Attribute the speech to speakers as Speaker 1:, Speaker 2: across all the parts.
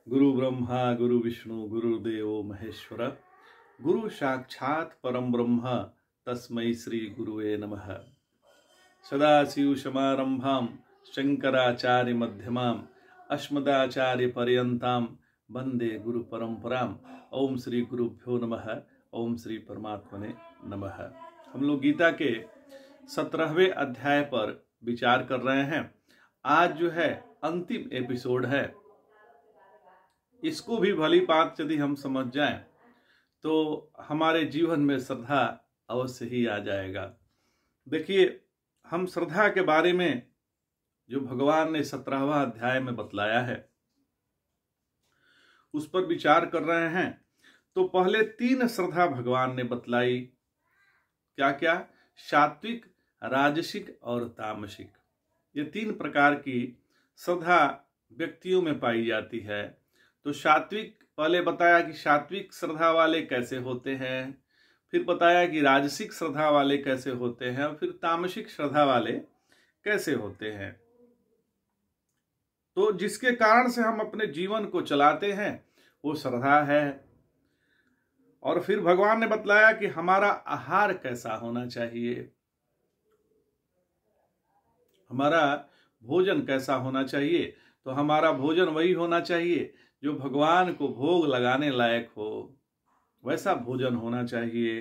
Speaker 1: गुरु ब्रह्मा गुरु विष्णु गुरुदेव महेश्वर गुरु साक्षात् परम ब्रह्म तस्मै श्री गुरुवे नमः। सदाशिव समारंभां शंकराचार्य मध्यमाम् अस्मदाचार्य पर्यंतां वंदे गुरु परंपराम्। ओम श्री गुरुभ्यो नमः। ओम श्री परमात्मने नमः। हम लोग गीता के 17वें अध्याय पर विचार कर रहे हैं। आज जो है अंतिम एपिसोड है। इसको भी भली बात यदि हम समझ जाएं तो हमारे जीवन में श्रद्धा अवश्य ही आ जाएगा। देखिए, हम श्रद्धा के बारे में जो भगवान ने 17वां अध्याय में बतलाया है उस पर विचार कर रहे हैं। तो पहले 3 श्रद्धा भगवान ने बतलाई। क्या क्या? सात्विक, राजसिक और तामसिक। ये 3 प्रकार की श्रद्धा व्यक्तियों में पाई जाती है। तो सात्विक, पहले बताया कि सात्विक श्रद्धा वाले कैसे होते हैं, फिर बताया कि राजसिक श्रद्धा वाले कैसे होते हैं, और फिर तामसिक श्रद्धा वाले कैसे होते हैं। तो जिसके कारण से हम अपने जीवन को चलाते हैं वो श्रद्धा है। और फिर भगवान ने बतलाया कि हमारा आहार कैसा होना चाहिए, हमारा भोजन कैसा होना चाहिए। तो हमारा भोजन वही होना चाहिए जो भगवान को भोग लगाने लायक हो, वैसा भोजन होना चाहिए।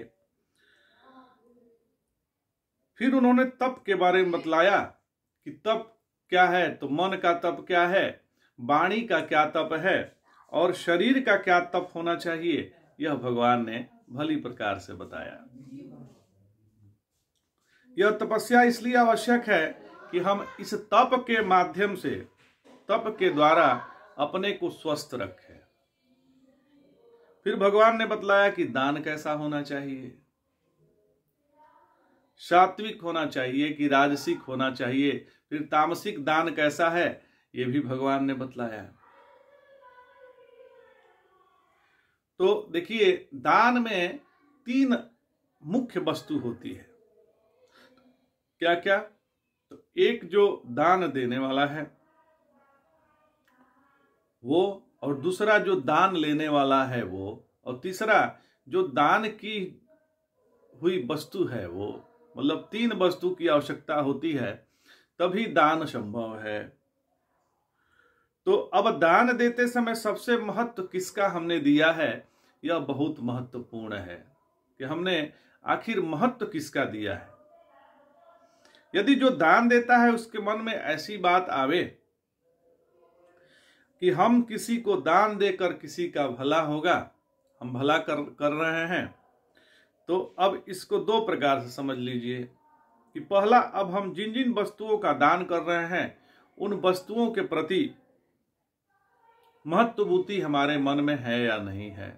Speaker 1: फिर उन्होंने तप के बारे में बतलाया कि तप क्या है। तो मन का तप क्या है, वाणी का क्या तप है, और शरीर का क्या तप होना चाहिए, यह भगवान ने भली प्रकार से बताया। यह तपस्या इसलिए आवश्यक है कि हम इस तप के माध्यम से, तप के द्वारा अपने को स्वस्थ रखें। फिर भगवान ने बतलाया कि दान कैसा होना चाहिए, सात्विक होना चाहिए कि राजसिक होना चाहिए। फिर तामसिक दान कैसा है, ये भी भगवान ने बतलाया। तो देखिए, दान में 3 मुख्य वस्तु होती है। क्या क्या? तो एक जो दान देने वाला है वो, और दूसरा जो दान लेने वाला है वो, और तीसरा जो दान की हुई वस्तु है वो। मतलब 3 वस्तु की आवश्यकता होती है तभी दान संभव है। तो अब दान देते समय सबसे महत्व किसका हमने दिया है, यह बहुत महत्वपूर्ण है कि हमने आखिर महत्व किसका दिया है। यदि जो दान देता है उसके मन में ऐसी बात आवे कि हम किसी को दान देकर किसी का भला होगा, हम भला कर रहे हैं, तो अब इसको 2 प्रकार से समझ लीजिए कि पहला, अब हम जिन जिन वस्तुओं का दान कर रहे हैं उन वस्तुओं के प्रति महत्वबुद्धि हमारे मन में है या नहीं है।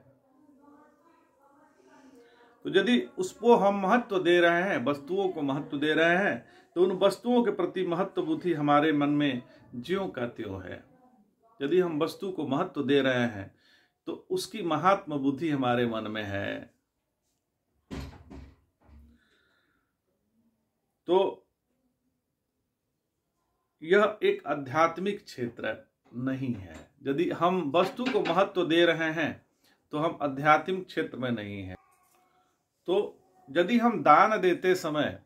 Speaker 1: तो यदि उसको हम महत्व दे रहे हैं, वस्तुओं को महत्व दे रहे हैं, तो उन वस्तुओं के प्रति महत्व बुद्धि हमारे मन में ज्यों का त्यों है। यदि हम वस्तु को महत्व दे रहे हैं तो उसकी महात्म बुद्धि हमारे मन में है। तो यह एक आध्यात्मिक क्षेत्र नहीं है। यदि हम वस्तु को महत्व दे रहे हैं तो हम आध्यात्मिक क्षेत्र में नहीं हैं। तो यदि हम दान देते समय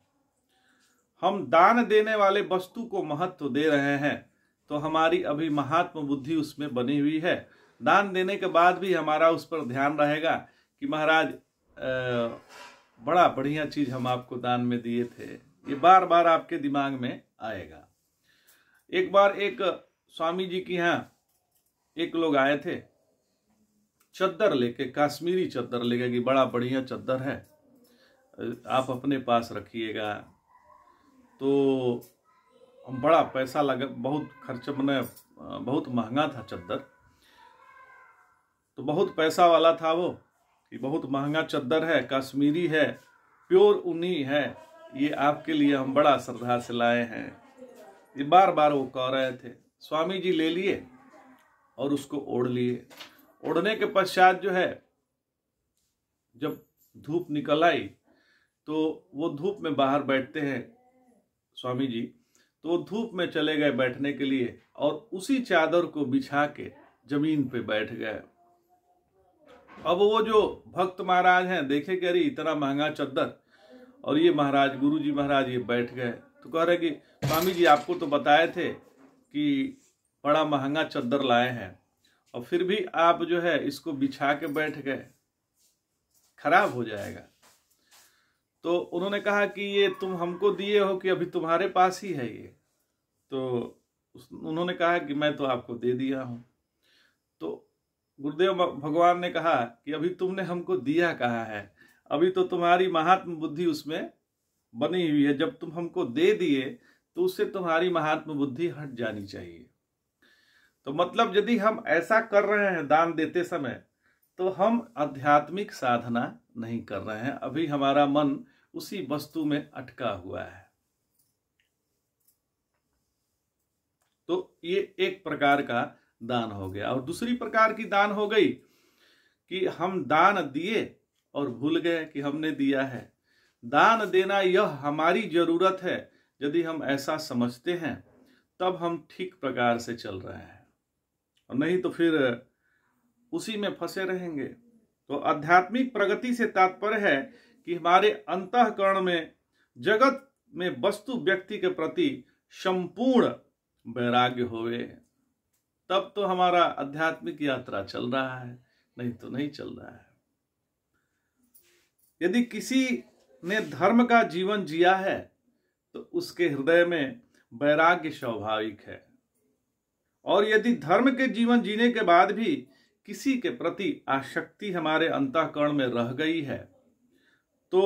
Speaker 1: हम दान देने वाले वस्तु को महत्व दे रहे हैं तो हमारी अभी महात्म बुद्धि उसमें बनी हुई है। दान देने के बाद भी हमारा उस पर ध्यान रहेगा कि महाराज बड़ा बढ़िया चीज हम आपको दान में दिए थे। ये बार बार आपके दिमाग में आएगा। एक बार एक स्वामी जी के यहाँ एक लोग आए थे चद्दर लेके, कश्मीरी चद्दर लेके कि बड़ा बढ़िया चद्दर है, आप अपने पास रखिएगा। तो बड़ा पैसा लगा, बहुत खर्च, मैंने बहुत महंगा था चद्दर। तो बहुत पैसा वाला था वो कि बहुत महंगा चद्दर है, कश्मीरी है, प्योर ऊनी है, ये आपके लिए हम बड़ा श्रद्धा से लाए हैं। ये बार बार वो कह रहे थे। स्वामी जी ले लिए और उसको ओढ़ लिए। ओढ़ने के पश्चात जो है, जब धूप निकल आई तो वो धूप में बाहर बैठते हैं स्वामी जी, तो धूप में चले गए बैठने के लिए और उसी चादर को बिछा के जमीन पे बैठ गए। अब वो जो भक्त महाराज हैं देखे कि अरे इतना महंगा चद्दर, और ये महाराज गुरु जी महाराज ये बैठ गए, तो कह रहे कि स्वामी जी आपको तो बताए थे कि बड़ा महंगा चद्दर लाए हैं और फिर भी आप जो है इसको बिछा के बैठ गए, खराब हो जाएगा। तो उन्होंने कहा कि ये तुम हमको दिए हो कि अभी तुम्हारे पास ही है ये? तो उन्होंने कहा कि मैं तो आपको दे दिया हूं। तो गुरुदेव भगवान ने कहा कि अभी तुमने हमको दिया कहा है, अभी तो तुम्हारी महात्म बुद्धि उसमें बनी हुई है। जब तुम हमको दे दिए तो उससे तुम्हारी महात्म बुद्धि हट जानी चाहिए। तो मतलब यदि हम ऐसा कर रहे हैं दान देते समय, तो हम आध्यात्मिक साधना नहीं कर रहे हैं, अभी हमारा मन उसी वस्तु में अटका हुआ है। तो ये एक प्रकार का दान हो गया। और दूसरी प्रकार की दान हो गई कि हम दान दिए और भूल गए कि हमने दिया है। दान देना यह हमारी जरूरत है, यदि हम ऐसा समझते हैं तब हम ठीक प्रकार से चल रहे हैं, और नहीं तो फिर उसी में फंसे रहेंगे। तो आध्यात्मिक प्रगति से तात्पर्य है कि हमारे अंतःकरण में जगत में वस्तु व्यक्ति के प्रति संपूर्ण वैराग्य होवे, तब तो हमारा आध्यात्मिक यात्रा चल रहा है, नहीं तो नहीं चल रहा है। यदि किसी ने धर्म का जीवन जिया है तो उसके हृदय में वैराग्य स्वाभाविक है, और यदि धर्म के जीवन जीने के बाद भी किसी के प्रति आसक्ति हमारे अंतःकरण में रह गई है तो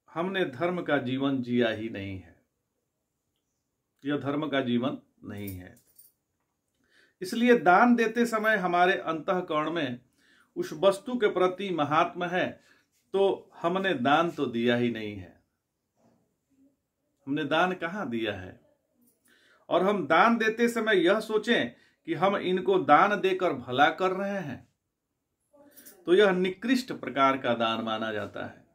Speaker 1: हमने धर्म का जीवन जिया ही नहीं है, यह धर्म का जीवन नहीं है। इसलिए दान देते समय हमारे अंतःकरण में उस वस्तु के प्रति महात्मा है तो हमने दान तो दिया ही नहीं है। हमने दान कहाँ दिया है? और हम दान देते समय यह सोचें कि हम इनको दान देकर भला कर रहे हैं, तो यह निकृष्ट प्रकार का दान माना जाता है,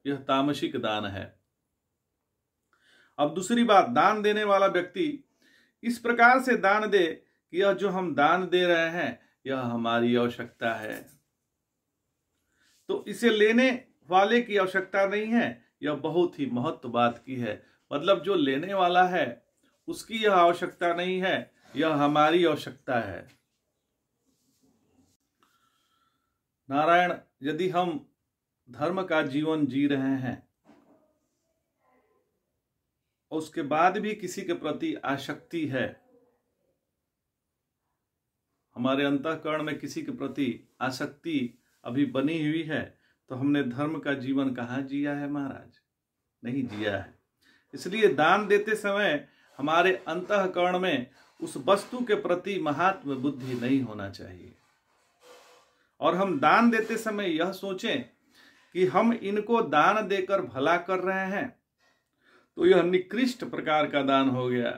Speaker 1: यह तामसिक दान है। अब दूसरी बात, दान देने वाला व्यक्ति इस प्रकार से दान दे कि यह जो हम दान दे रहे हैं यह हमारी आवश्यकता है, तो इसे लेने वाले की आवश्यकता नहीं है, यह बहुत ही महत्व बात की है। मतलब जो लेने वाला है उसकी यह आवश्यकता नहीं है, यह हमारी आवश्यकता है। नारायण, यदि हम धर्म का जीवन जी रहे हैं और उसके बाद भी किसी के प्रति आसक्ति है, हमारे अंतःकरण में किसी के प्रति आसक्ति अभी बनी हुई है, तो हमने धर्म का जीवन कहाँ जिया है महाराज? नहीं जिया है। इसलिए दान देते समय हमारे अंतःकरण में उस वस्तु के प्रति महात्म बुद्धि नहीं होना चाहिए, और हम दान देते समय यह सोचें कि हम इनको दान देकर भला कर रहे हैं, तो यह निकृष्ट प्रकार का दान हो गया।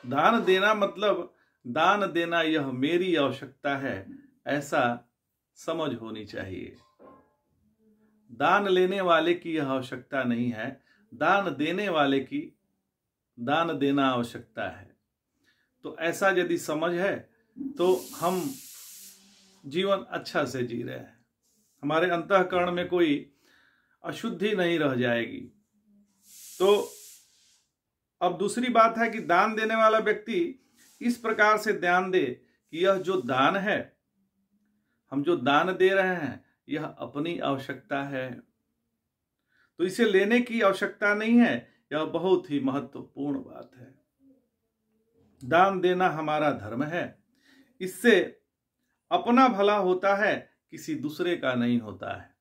Speaker 1: दान देना मतलब दान देना यह मेरी आवश्यकता है, ऐसा समझ होनी चाहिए। दान लेने वाले की यह आवश्यकता नहीं है, दान देने वाले की दान देना आवश्यकता है। तो ऐसा यदि समझ है तो हम जीवन अच्छा से जी रहे हैं, हमारे अंतःकरण में कोई अशुद्धि नहीं रह जाएगी। तो अब दूसरी बात है कि दान देने वाला व्यक्ति इस प्रकार से ध्यान दे कि यह जो दान है, हम जो दान दे रहे हैं, यह अपनी आवश्यकता है, तो इसे लेने की आवश्यकता नहीं है। यह बहुत ही महत्वपूर्ण बात है। दान देना हमारा धर्म है, इससे अपना भला होता है, किसी दूसरे का नहीं होता है।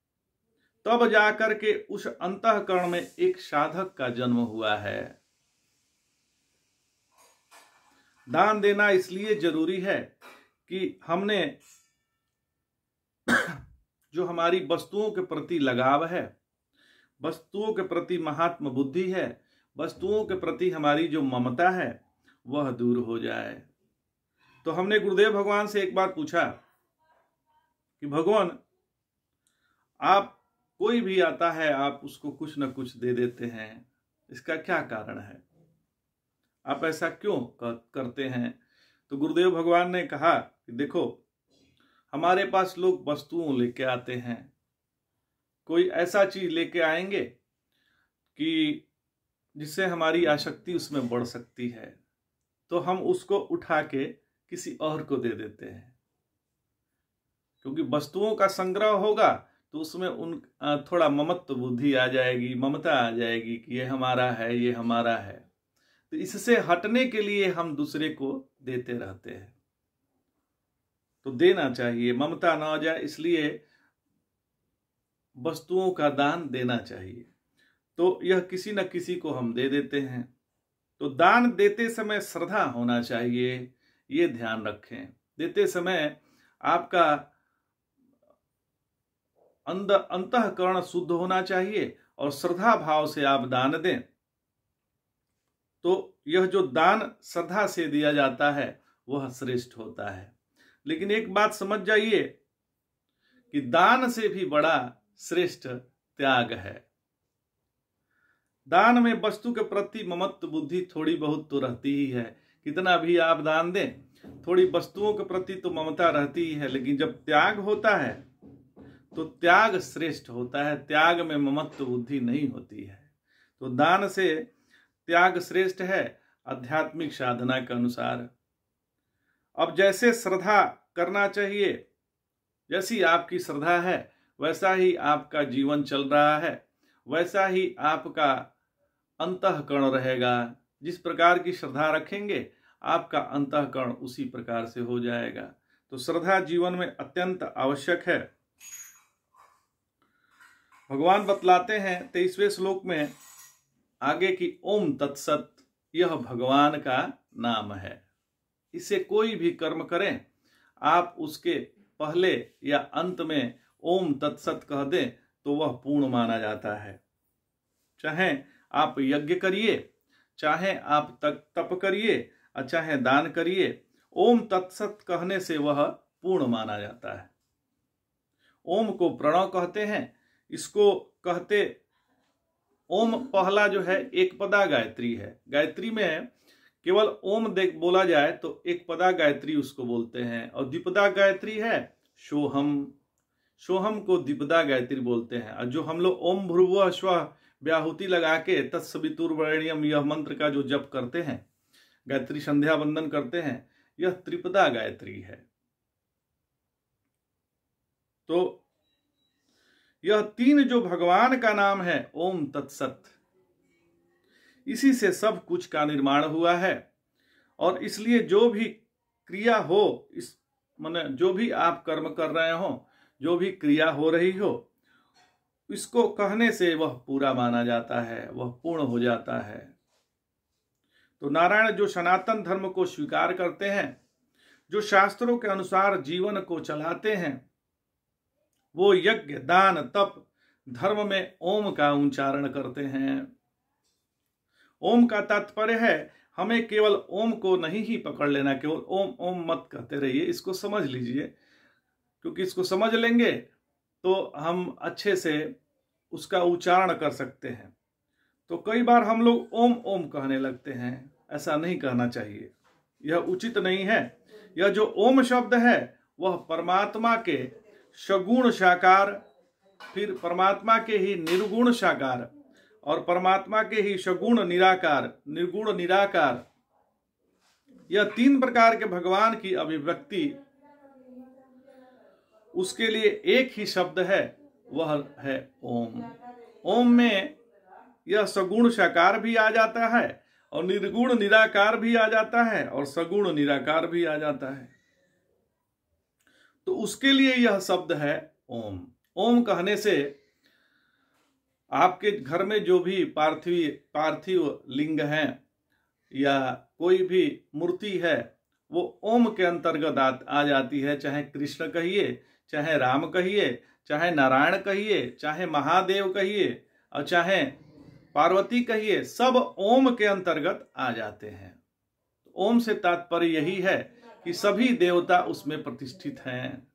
Speaker 1: तब जाकर के उस अंतःकरण में एक साधक का जन्म हुआ है। दान देना इसलिए जरूरी है कि हमने जो हमारी वस्तुओं के प्रति लगाव है, वस्तुओं के प्रति महात्म बुद्धि है, वस्तुओं के प्रति हमारी जो ममता है वह दूर हो जाए। तो हमने गुरुदेव भगवान से एक बार पूछा कि भगवान, आप कोई भी आता है आप उसको कुछ न कुछ दे देते हैं, इसका क्या कारण है? आप ऐसा क्यों करते हैं? तो गुरुदेव भगवान ने कहा कि देखो, हमारे पास लोग वस्तुओं लेके आते हैं, कोई ऐसा चीज लेके आएंगे कि जिससे हमारी आसक्ति उसमें बढ़ सकती है, तो हम उसको उठा के किसी और को दे देते हैं, क्योंकि वस्तुओं का संग्रह होगा तो उसमें थोड़ा ममत्व बुद्धि आ जाएगी, ममता आ जाएगी कि ये हमारा है, ये हमारा है। तो इससे हटने के लिए हम दूसरे को देते रहते हैं। तो देना चाहिए, ममता ना आ जाए, इसलिए वस्तुओं का दान देना चाहिए। तो यह किसी न किसी को हम दे देते हैं। तो दान देते समय श्रद्धा होना चाहिए, ये ध्यान रखें। देते समय आपका अंतःकरण शुद्ध होना चाहिए और श्रद्धा भाव से आप दान दें। तो यह जो दान श्रद्धा से दिया जाता है वह श्रेष्ठ होता है। लेकिन एक बात समझ जाइए कि दान से भी बड़ा श्रेष्ठ त्याग है। दान में वस्तु के प्रति ममत्व बुद्धि थोड़ी बहुत तो रहती ही है, कितना भी आप दान दें, थोड़ी वस्तुओं के प्रति तो ममता रहती ही है। लेकिन जब त्याग होता है तो त्याग श्रेष्ठ होता है, त्याग में ममत्व बुद्धि नहीं होती है। तो दान से त्याग श्रेष्ठ है आध्यात्मिक साधना के अनुसार। अब जैसे श्रद्धा करना चाहिए, जैसी आपकी श्रद्धा है वैसा ही आपका जीवन चल रहा है, वैसा ही आपका अंतःकरण रहेगा। जिस प्रकार की श्रद्धा रखेंगे आपका अंतःकरण उसी प्रकार से हो जाएगा। तो श्रद्धा जीवन में अत्यंत आवश्यक है। भगवान बतलाते हैं 23वें श्लोक में आगे की ओम तत्सत, यह भगवान का नाम है। इसे कोई भी कर्म करें, आप उसके पहले या अंत में ओम तत्सत कह दें तो वह पूर्ण माना जाता है। चाहे आप यज्ञ करिए, चाहे आप तप करिए, चाहे दान करिए, ओम तत्सत कहने से वह पूर्ण माना जाता है। ओम को प्रणव कहते हैं। इसको कहते, ओम पहला जो है एक पदा गायत्री है। गायत्री में केवल ओम बोला जाए तो एक पदा गायत्री उसको बोलते हैं। और द्विपदा गायत्री है सोहम, सोहम को द्विपदा गायत्री बोलते हैं। और जो हम लोग ओम भ्रुवः स्वः व्याहुति लगा के तत्सवितुर्वरेण्यम यह मंत्र का जो जप करते हैं, गायत्री संध्या वंदन करते हैं, यह त्रिपदा गायत्री है। तो यह तीन जो भगवान का नाम है ओम तत्सत, इसी से सब कुछ का निर्माण हुआ है। और इसलिए जो भी क्रिया हो, इस माने जो भी आप कर्म कर रहे हो, जो भी क्रिया हो रही हो, इसको कहने से वह पूरा माना जाता है, वह पूर्ण हो जाता है। तो नारायण जो सनातन धर्म को स्वीकार करते हैं, जो शास्त्रों के अनुसार जीवन को चलाते हैं, वो यज्ञ दान तप धर्म में ओम का उच्चारण करते हैं। ओम का तात्पर्य है हमें केवल ओम को नहीं ही पकड़ लेना, केवल ओम ओम मत कहते रहिए, इसको समझ लीजिए। क्योंकि इसको समझ लेंगे तो हम अच्छे से उसका उच्चारण कर सकते हैं। तो कई बार हम लोग ओम ओम कहने लगते हैं, ऐसा नहीं कहना चाहिए, यह उचित नहीं है। यह जो ओम शब्द है वह परमात्मा के सगुण साकार, फिर परमात्मा के ही निर्गुण साकार और परमात्मा के ही सगुण निराकार, निर्गुण निराकार, यह तीन प्रकार के भगवान की अभिव्यक्ति, उसके लिए एक ही शब्द है, वह है ओम। ओम में यह सगुण साकार भी आ जाता है और निर्गुण निराकार भी आ जाता है और सगुण निराकार भी आ जाता है। तो उसके लिए यह शब्द है ओम। ओम कहने से आपके घर में जो भी पार्थिव लिंग हैं या कोई भी मूर्ति है वो ओम के अंतर्गत आ जाती है। चाहे कृष्ण कहिए, चाहे राम कहिए, चाहे नारायण कहिए, चाहे महादेव कहिए और चाहे पार्वती कहिए, सब ओम के अंतर्गत आ जाते हैं। ओम से तात्पर्य यही है कि सभी देवता उसमें प्रतिष्ठित हैं।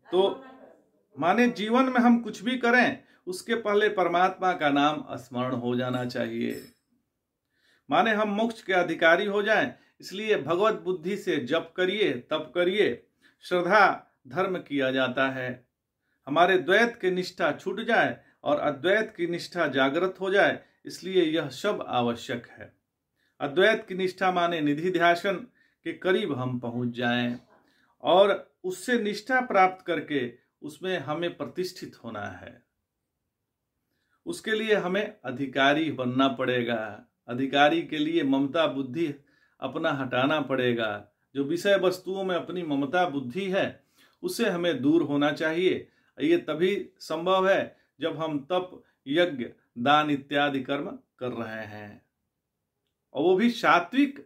Speaker 1: तो माने जीवन में हम कुछ भी करें उसके पहले परमात्मा का नाम स्मरण हो जाना चाहिए। माने हम मोक्ष के अधिकारी हो जाएं। इसलिए भगवत बुद्धि से जप करिए, तप करिए, श्रद्धा धर्म किया जाता है। हमारे द्वैत की निष्ठा छूट जाए और अद्वैत की निष्ठा जागृत हो जाए, इसलिए यह सब आवश्यक है। अद्वैत की निष्ठा माने निधि ध्यासन के करीब हम पहुंच जाएं और उससे निष्ठा प्राप्त करके उसमें हमें प्रतिष्ठित होना है। उसके लिए हमें अधिकारी बनना पड़ेगा। अधिकारी के लिए ममता बुद्धि अपना हटाना पड़ेगा। जो विषय वस्तुओं में अपनी ममता बुद्धि है उससे हमें दूर होना चाहिए। ये तभी संभव है जब हम तप, यज्ञ, दान इत्यादि कर्म कर रहे हैं, और वो भी सात्विक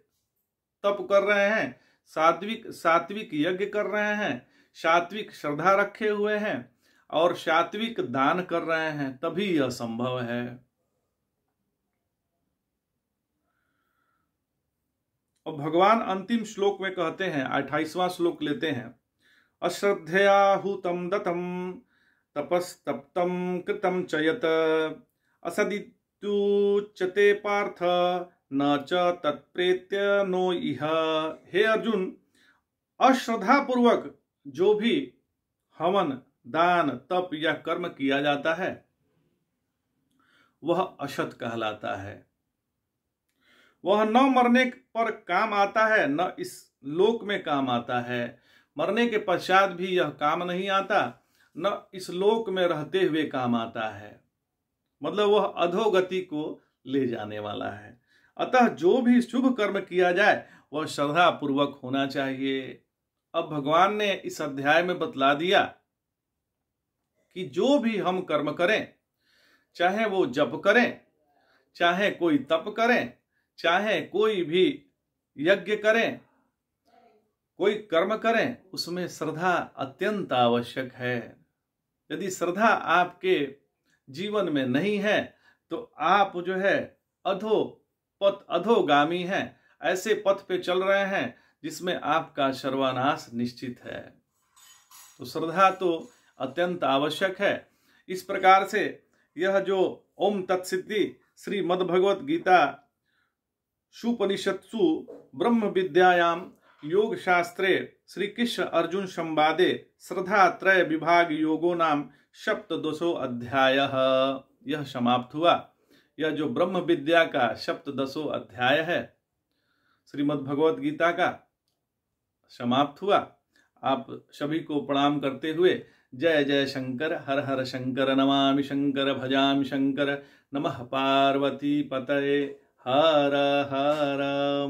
Speaker 1: तप कर रहे हैं, सात्विक यज्ञ कर रहे हैं, सात्विक श्रद्धा रखे हुए हैं और सात्विक दान कर रहे हैं, तभी यह संभव है। और भगवान अंतिम श्लोक में कहते हैं, 28वां श्लोक लेते हैं, अश्रद्धया हुतम दतम तपस्तप्तम कृतम च यत् असदित्युच्यते पार्थ न च तत्प्रेत्य नो इह। हे अर्जुन, अश्रद्धा पूर्वक जो भी हवन, दान, तप या कर्म किया जाता है वह असत कहलाता है। वह न मरने पर काम आता है, न इस लोक में काम आता है। मरने के पश्चात भी यह काम नहीं आता, न इस लोक में रहते हुए काम आता है। मतलब वह अधोगति को ले जाने वाला है। अतः जो भी शुभ कर्म किया जाए वह श्रद्धा पूर्वक होना चाहिए। अब भगवान ने इस अध्याय में बतला दिया कि जो भी हम कर्म करें, चाहे वो जप करें, चाहे कोई तप करें, चाहे कोई भी यज्ञ करें, कोई कर्म करें, उसमें श्रद्धा अत्यंत आवश्यक है। यदि श्रद्धा आपके जीवन में नहीं है तो आप जो है अधोगामी हैं, ऐसे पथ पे चल रहे हैं जिसमें आपका सर्वनाश निश्चित है। तो श्रद्धा तो अत्यंत आवश्यक है। इस प्रकार से यह जो ओम तत्सिद्धि श्रीमद् भगवत गीता शुपनिषत्सु ब्रह्म विद्यायाम योग शास्त्रे श्री कृष्ण अर्जुन संवादे श्रद्धा त्रय विभाग योगो नाम सप्तदशो अध्याय यह समाप्त हुआ। यह जो ब्रह्म विद्या का सप्तदशो अध्याय है श्रीमद् भगवत गीता का समाप्त हुआ। आप सभी को प्रणाम करते हुए जय जय शंकर, हर हर शंकर, नमामि शंकर, भजामि शंकर, नमः पार्वती पतये, हर हर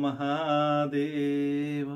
Speaker 1: महादेव।